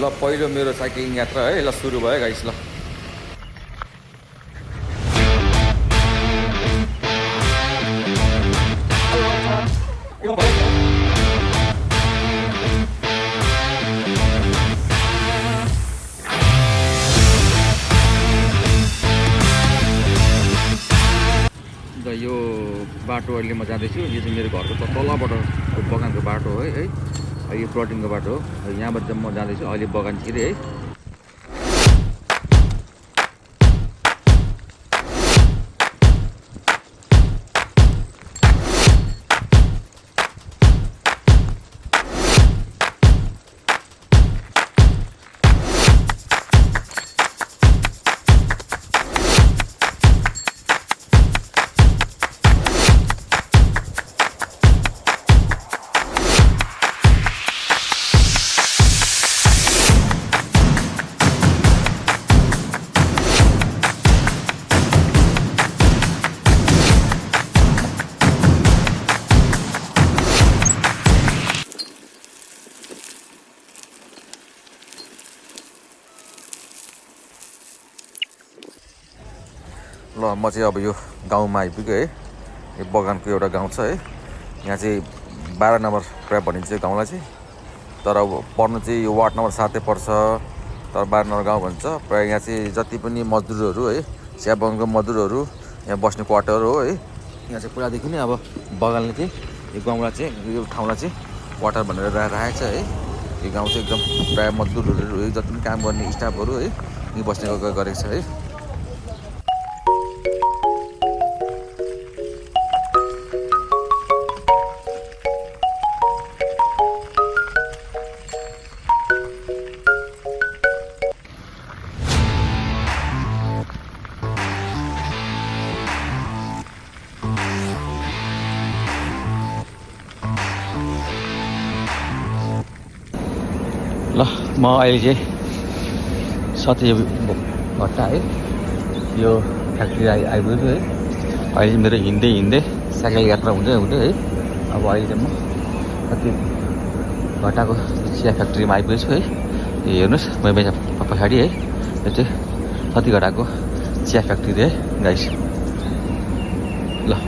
ल पहिलो मेरो साइक्लिङ यात्रा है ल सुरु भयो गाइस ल यो बाटो अहिले म जाँदैछु यो चाहिँ मेरो घरको तलबाट बगानको बाटो हो है यो प्लटिङको बाटो हो यहाँबाट चाहिँ म जाँदैछु अहिले बगानतिर है ल म चाहिँ अब यो गाउँमा आइपुगेँ है यो बगानको एउटा गाउँ छ है यहाँ चाहिँ 12 नम्बर प्राय भनिन्छ गाउँलाई चाहिँ तर अब पर्नु चाहिँ यो वार्ड नम्बर 7 पर्छ तर 12 नम्बर गाउँ भन्छ प्राय यहाँ चाहिँ जति पनि मजदुरहरू है चिया बगानको मजदुरहरू यहाँ बस्ने क्वार्टर हो है यहाँ चाहिँ पुरादेखि नै अब बगानले चाहिँ यो गाउँलाई चाहिँ यो ठाउँलाई चाहिँ क्वार्टर भनेर राखेको छ है यो गाउँ चाहिँ एकदम प्राय मजदुरहरू जति पनि काम गर्ने स्टाफहरू है यहीँ बस्ने गरेको छ है ल म अहिले चाहिँ सत्य भट्टा है यो फ्याक्ट्री आइपुग्यो है अहिले मेरो हिँड्दै साइकल यात्रा हुँदै है अब अहिले चाहिँ म सत्य भट्टाको चिया फ्याक्ट्रीमा आइपुगेको छु है यो हेर्नुहोस् म पछाडि है यो चाहिँ सतीघटाको चिया फ्याक्ट्री है गाइस ल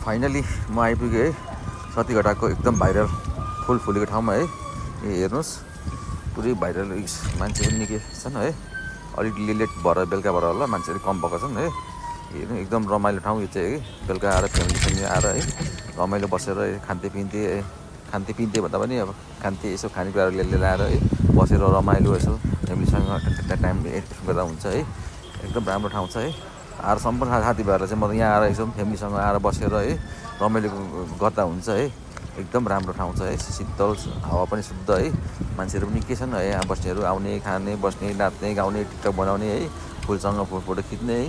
फाइनली म आइपुगेँ है सतीघटाको एकदम भाइरल फुल फुलेको ठाउँमा है हेर्नुहोस् पुरै भाइरल मान्छे पनि निकै छन् है अलिक लेट भएर बेलुका भएर होला मान्छेहरू कम भएको छन् है हेर्नु एकदम रमाइलो ठाउँ यो चाहिँ है बेलुका आएर फ्यामिली आएर है रमाइलो बसेर खान्थे पिन्थे भन्दा पनि अब खान्थे यसो खानेकुराहरू लिएर आएर है बसेर रमाइलो यसो फ्यामिलीसँग टाइम गर्दा हुन्छ है एकदम राम्रो ठाउँ छ है आएर सम्पूर्ण साथीभाइहरूलाई चाहिँ म यहाँ आएर यसो फ्यामिलीसँग आएर बसेर है रमाइलो गर्दा हुन्छ है एकदम राम्रो ठाउँ छ है शीतल हावा पनि शुद्ध है मान्छेहरू पनि के छन् है यहाँ बस्नेहरू आउने खाने बस्ने नाच्ने गाउने टिकटक बनाउने है फुलसँग फोटो खिच्ने है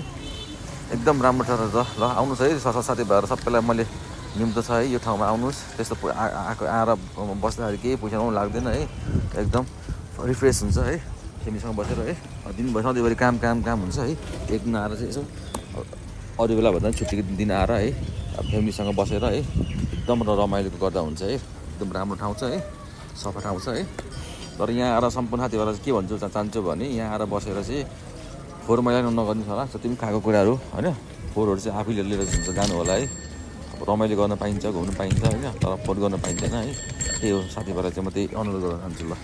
एकदम राम्रो छ ल आउनुहोस् है साथीभाइहरू सबैलाई मैले निम्तो छ है यो ठाउँमा आउनुहोस् त्यस्तो आएर बस्दाखेरि केही पैसा पनि लाग्दैन है एकदम रिफ्रेस हुन्छ है फ्यामिलीसँग बसेर है दिनभरि सधैँभरि काम हुन्छ है एक दिन आएर चाहिँ यसो अरू बेला भन्दा छुट्टीको दिन आएर है फ्यामिलीसँग बसेर है एकदम रमाइलो गर्दा हुन्छ है एकदम राम्रो ठाउँ छ है सफा ठाउँ छ है तर यहाँ आएर सम्पूर्ण साथीहरूलाई चाहिँ के भन्छु चाहन्छु भने यहाँ आएर बसेर चाहिँ फोहोर मैला नगर्नु होला जति पनि खाएको कुराहरू होइन फोहोरहरू चाहिँ आफैले लिएर जानु होला है अब रमाइलो गर्न पाइन्छ घुम्नु पाइन्छ होइन तर फोहोर गर्न पाइँदैन है त्यही हो साथीभाइलाई चाहिँ म त्यही अनुरोध गर्न चाहन्छु ल।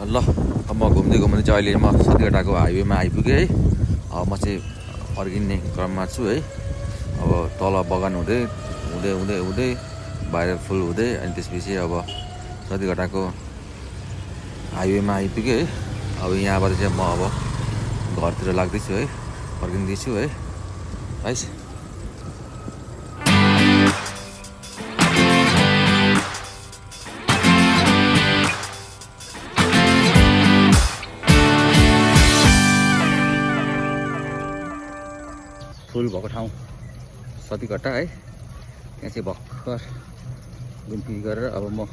ल अब म घुम्दै घुम्दै चाहिँ अहिले म साथीघाटाको हाइवेमा आइपुगेँ है। अब म चाहिँ फर्किने क्रममा छु है। अब तल बगान हुँदै हुँदै हुँदै हुँदै भाइरल फुल हुँदै अनि त्यसपछि अब साथीघाटाको हाइवेमा आइपुगेँ है। अब यहाँबाट चाहिँ म अब घरतिर लाग्दैछु है, फर्किँदैछु है गाइस। फुल भएको ठाउँ साथीघाटा है। यहाँ चाहिँ भर्खर घुमफिर गरेर अब म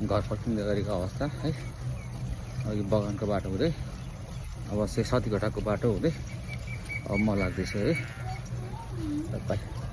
घर फर्किँदै गरेको अवस्था है। अघि बगानको बाटो हुँदै अब चाहिँ साथीघाटाको बाटो हुँदै अब म लाग्दैछु है। बाई।